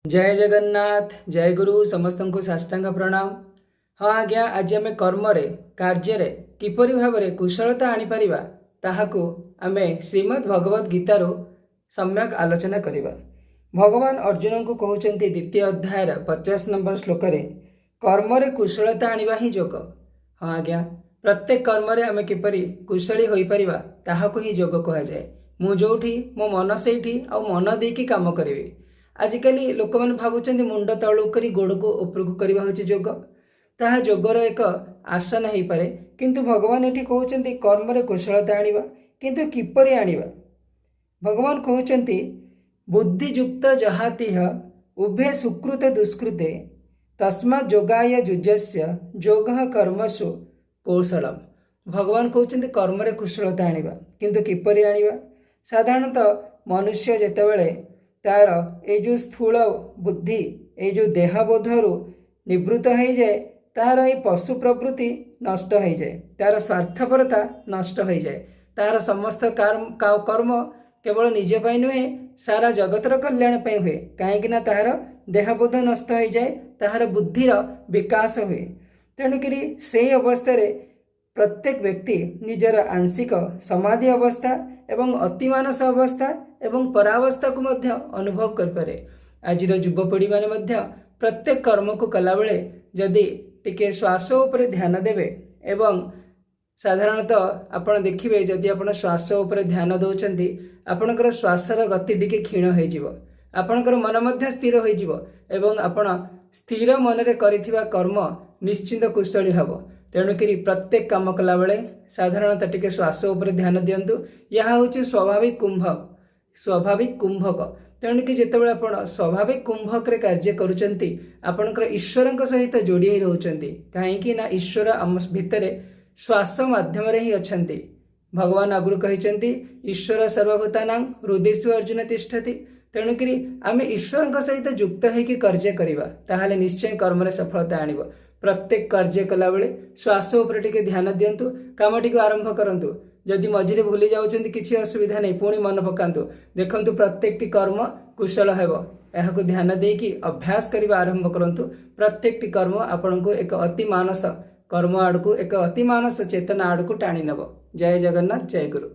जय जगन्नाथ जय गुरु समस्त को साष्टांग प्रणाम। हाँ आज्ञा, आज आम कर्म कार्य किपरि भाव कुशलता आनीपर ताहाकू आमे श्रीमद् भगवद गीतार सम्यक आलोचना करिबा। भगवान अर्जुन को कहते द्वितीय अध्याय 50 नंबर श्लोक कर्म कुशलता आनिबा ही योग। हाँ आज्ञा, प्रत्येक कर्म आमे किपरि कुशली होई परिबा ताहाकू ही योग कहा जाए। मु जोठी मो मन सेठी आ मन देकी काम करिवे। आजिकल लोक मैंने भावुं मुंड तलुक कर गोड़ को उपरकू करवा हूँ योग। ताहा योगर एक आसन हो पारे, किंतु भगवान ये कहते कर्म कुशलता आनिबा। किंतु किपरि आनिबा? भगवान कहते बुद्धियुक्त जहातिह उभे सुकृत दुष्कृते तस्मा योगाय युजस्य योग कर्मसु कौशलम। भगवान कहते कर्म कुशलता आनिबा, किंतु किपरि आनिबा? साधारणतः मनुष्य जेतेबेले तार ये जो स्थूल बुद्धि ये जो देहबोधरु निवृत्त हो जाए, तार ये पशु प्रवृत्ति नष्ट हो जाए, तार स्वार्थपरता नष्ट हो जाए, तार समस्त कर्म केवल निज पाई नुहे सारा जगतर कल्याण पाई हुए। कहीं तार देहबोध नष्ट हो जाए, तार बुद्धिर विकास हुए। तेणुक से अवस्था प्रत्येक व्यक्ति निजर आंशिक समाधि अवस्था एवं अतिमानस अवस्था एवं परावस्था को मध्य अनुभव करें। आज युवपीढ़ी मैंने प्रत्येक कर्म को कला बेले जदि टिके श्वास उपर ध्यान देवे एवं साधारणतः आपण देखिए जदि आपण श्वास उपर ध्यान दौरान आपणकर श्वासर गति टिके क्षीण हो, आपणकर मन मध्य स्थिर हो, आपण स्थिर मन रे करिथिबा कर्म निश्चिंत कुशली हम। तेणुक प्रत्येक काम कला बेले साधारणतः टिके श्वास उपर ध्यान दिंतु। यह हूँ स्वाभाविक कुंभक। तेणुक जितेबाला आप स्वाभाविक कुंभक कार्य करुचंती आपणकर ईश्वर सहित जोड़ी ही रोचंती। कहीं ना ईश्वर आम भितर श्वास माध्यम ही अच्छंती। भगवान आगुरी कहते ईश्वर सर्वभूतानां हृदयेषु अर्जुन तिष्ठति। तेणुक आम ईश्वर सहित युक्त होकर कार्य करवा ताहले निश्चय कर्म सफलता आनिब। प्रत्येक कार्य कला बेले श्वास उपर टिके ध्यान दिंतु, काम टी आरंभ करंतु। जदि मझिरे भूली जाउछंती किछि असुविधा नहीं, पुणी मन पकांतु। देखंतु प्रत्येकटी कर्म कुशल हेबो। एहाको ध्यान देकी अभ्यास करिबा आरंभ करंतु। प्रत्येकटी कर्म आपनको एक अति मानस कर्म आड़कू एक अति मानस चेतना आड़कू टाणी नब। जय जगन्नाथ जय गुरु।